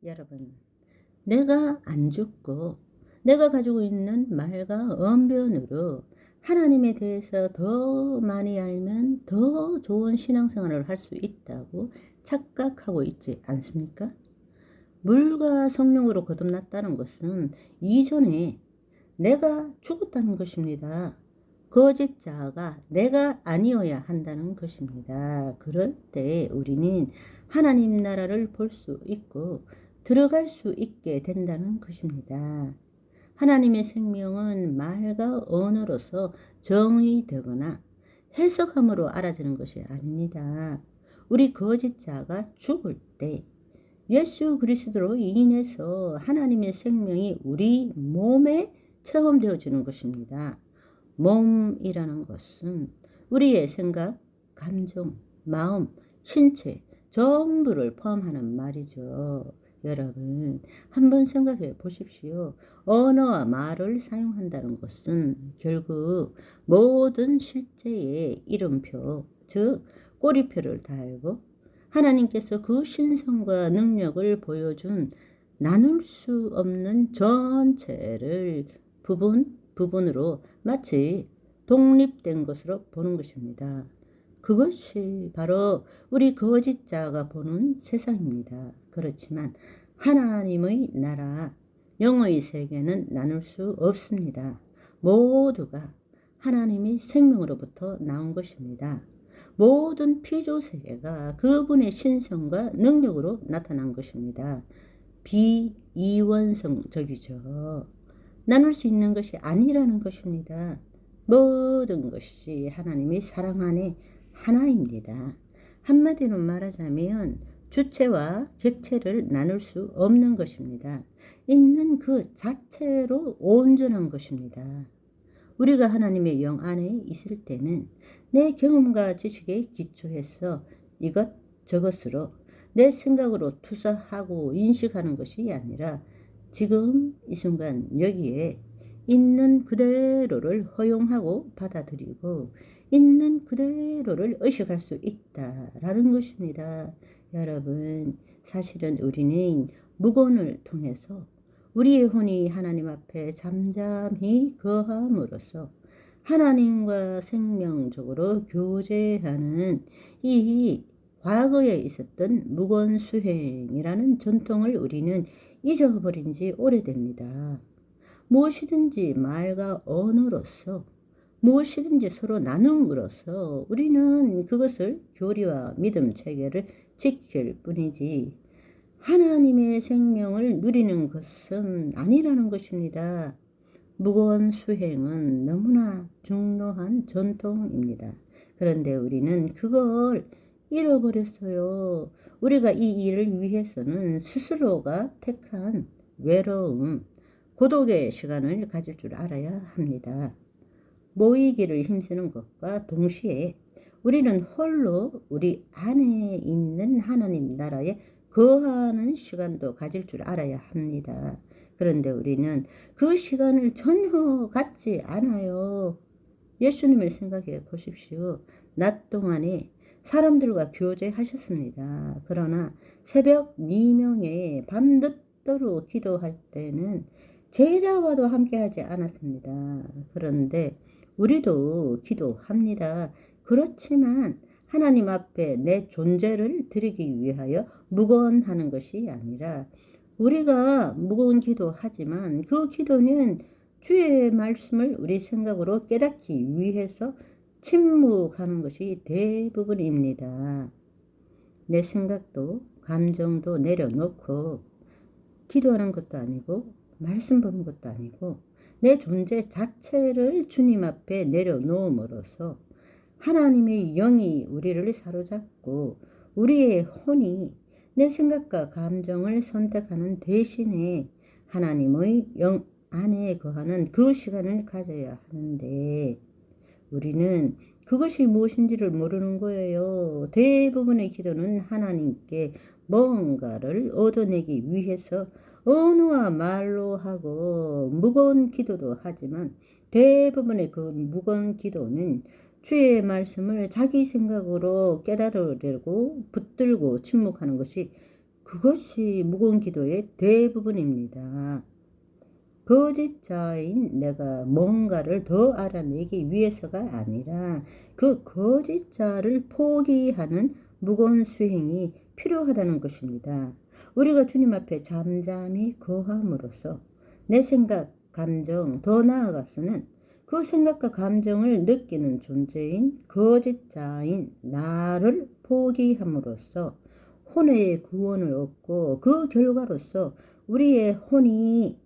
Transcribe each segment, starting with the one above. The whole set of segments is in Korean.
여러분, 내가 안 죽고 내가 가지고 있는 말과 언변으로 하나님에 대해서 더 많이 알면 더 좋은 신앙생활을 할 수 있다고 착각하고 있지 않습니까? 물과 성령으로 거듭났다는 것은 이전에 내가 죽었다는 것입니다. 거짓 자가 내가 아니어야 한다는 것입니다. 그럴 때 우리는 하나님 나라를 볼 수 있고 들어갈 수 있게 된다는 것입니다. 하나님의 생명은 말과 언어로서 정의되거나 해석함으로 알아지는 것이 아닙니다. 우리 거짓 자가 죽을 때 예수 그리스도로 인해서 하나님의 생명이 우리 몸에 체험되어지는 것입니다. 몸이라는 것은 우리의 생각, 감정, 마음, 신체 전부를 포함하는 말이죠. 여러분, 한번 생각해 보십시오. 언어와 말을 사용한다는 것은 결국 모든 실제의 이름표, 즉 꼬리표를 달고 하나님께서 그 신성과 능력을 보여준 나눌 수 없는 전체를 부분으로 마치 독립된 것으로 보는 것입니다. 그것이 바로 우리 거짓자가 보는 세상입니다. 그렇지만 하나님의 나라, 영의 세계는 나눌 수 없습니다. 모두가 하나님의 생명으로부터 나온 것입니다. 모든 피조 세계가 그분의 신성과 능력으로 나타난 것입니다. 비이원성적이죠. 나눌 수 있는 것이 아니라는 것입니다. 모든 것이 하나님의 사랑 안에 하나입니다. 한마디로 말하자면 주체와 객체를 나눌 수 없는 것입니다. 있는 그 자체로 온전한 것입니다. 우리가 하나님의 영 안에 있을 때는 내 경험과 지식에 기초해서 이것 저것으로 내 생각으로 투사하고 인식하는 것이 아니라 지금 이 순간 여기에 있는 그대로를 허용하고 받아들이고 있는 그대로를 의식할 수 있다라는 것입니다. 여러분, 사실은 우리는 무건을 통해서 우리의 혼이 하나님 앞에 잠잠히 거함으로써 하나님과 생명적으로 교제하는 이 과거에 있었던 무건수행이라는 전통을 우리는 잊어버린 지 오래됩니다. 무엇이든지 말과 언어로서 무엇이든지 서로 나눔으로써 우리는 그것을 교리와 믿음 체계를 지킬 뿐이지 하나님의 생명을 누리는 것은 아니라는 것입니다. 무거운 수행은 너무나 중요한 전통입니다. 그런데 우리는 그걸 잃어버렸어요. 우리가 이 일을 위해서는 스스로가 택한 외로움, 고독의 시간을 가질 줄 알아야 합니다. 모이기를 힘쓰는 것과 동시에 우리는 홀로 우리 안에 있는 하나님 나라에 거하는 시간도 가질 줄 알아야 합니다. 그런데 우리는 그 시간을 전혀 갖지 않아요. 예수님을 생각해 보십시오. 낮 동안에 사람들과 교제하셨습니다. 그러나 새벽 미명에 밤늦도록 기도할 때는 제자와도 함께하지 않았습니다. 그런데 우리도 기도합니다. 그렇지만 하나님 앞에 내 존재를 드리기 위하여 묵언하는 것이 아니라 우리가 무거운 기도하지만 그 기도는 주의 말씀을 우리 생각으로 깨닫기 위해서 침묵하는 것이 대부분입니다. 내 생각도 감정도 내려놓고 기도하는 것도 아니고 말씀 보는 것도 아니고 내 존재 자체를 주님 앞에 내려놓음으로써 하나님의 영이 우리를 사로잡고 우리의 혼이 내 생각과 감정을 선택하는 대신에 하나님의 영 안에 거하는 그 시간을 가져야 하는데 우리는 그것이 무엇인지를 모르는 거예요. 대부분의 기도는 하나님께 뭔가를 얻어내기 위해서 언어와 말로 하고 무거운 기도도 하지만 대부분의 그 무거운 기도는 주의 말씀을 자기 생각으로 깨달으려고 붙들고 침묵하는 것이 그것이 무거운 기도의 대부분입니다. 거짓자인 내가 뭔가를 더 알아내기 위해서가 아니라 그 거짓자를 포기하는 무거운 수행이 필요하다는 것입니다. 우리가 주님 앞에 잠잠히 거함으로써 내 생각, 감정, 더 나아가서는 그 생각과 감정을 느끼는 존재인 거짓자인 나를 포기함으로써 혼의 구원을 얻고 그 결과로서 우리의 혼이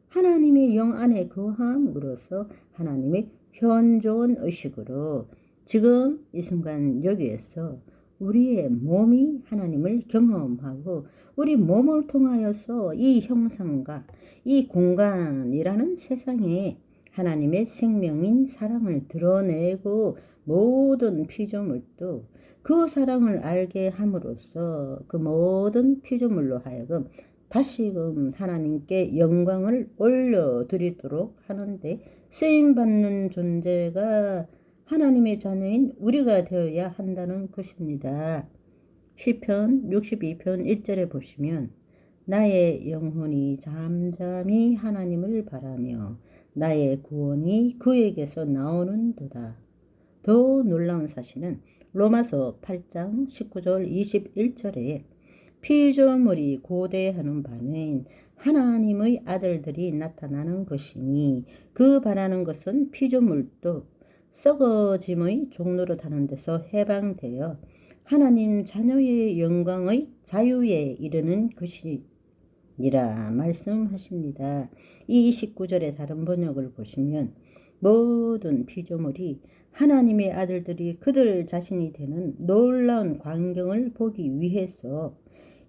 하나님의 영 안에 거함으로써 하나님의 현존 의식으로 지금 이 순간 여기에서 우리의 몸이 하나님을 경험하고 우리 몸을 통하여서 이 형상과 이 공간이라는 세상에 하나님의 생명인 사랑을 드러내고 모든 피조물도 그 사랑을 알게 함으로써 그 모든 피조물로 하여금 다시금 하나님께 영광을 올려드리도록 하는데 쓰임받는 존재가 하나님의 자녀인 우리가 되어야 한다는 것입니다. 시편 62편 1절에 보시면 나의 영혼이 잠잠히 하나님을 바라며 나의 구원이 그에게서 나오는도다. 더 놀라운 사실은 로마서 8장 19절 21절에 피조물이 고대하는 바는 하나님의 아들들이 나타나는 것이니 그 바라는 것은 피조물도 썩어짐의 종로로 타는 데서 해방되어 하나님 자녀의 영광의 자유에 이르는 것이니라 말씀하십니다. 이 29절의 다른 번역을 보시면 모든 피조물이 하나님의 아들들이 그들 자신이 되는 놀라운 광경을 보기 위해서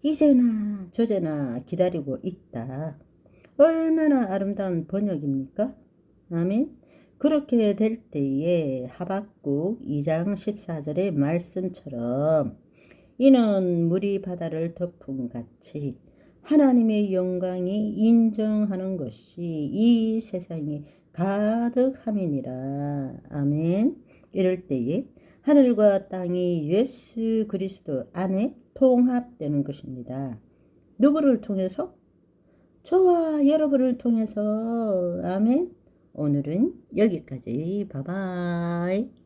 이제나 저제나 기다리고 있다. 얼마나 아름다운 번역입니까? 아멘. 그렇게 될 때에 하박국 2장 14절의 말씀처럼 이는 물이 바다를 덮은 같이 하나님의 영광이 인정하는 것이 이 세상에 가득함이니라. 아멘. 이럴 때에 하늘과 땅이 예수 그리스도 안에 통합되는 것입니다. 누구를 통해서? 저와 여러분을 통해서. 아멘. 오늘은 여기까지. 바이바이.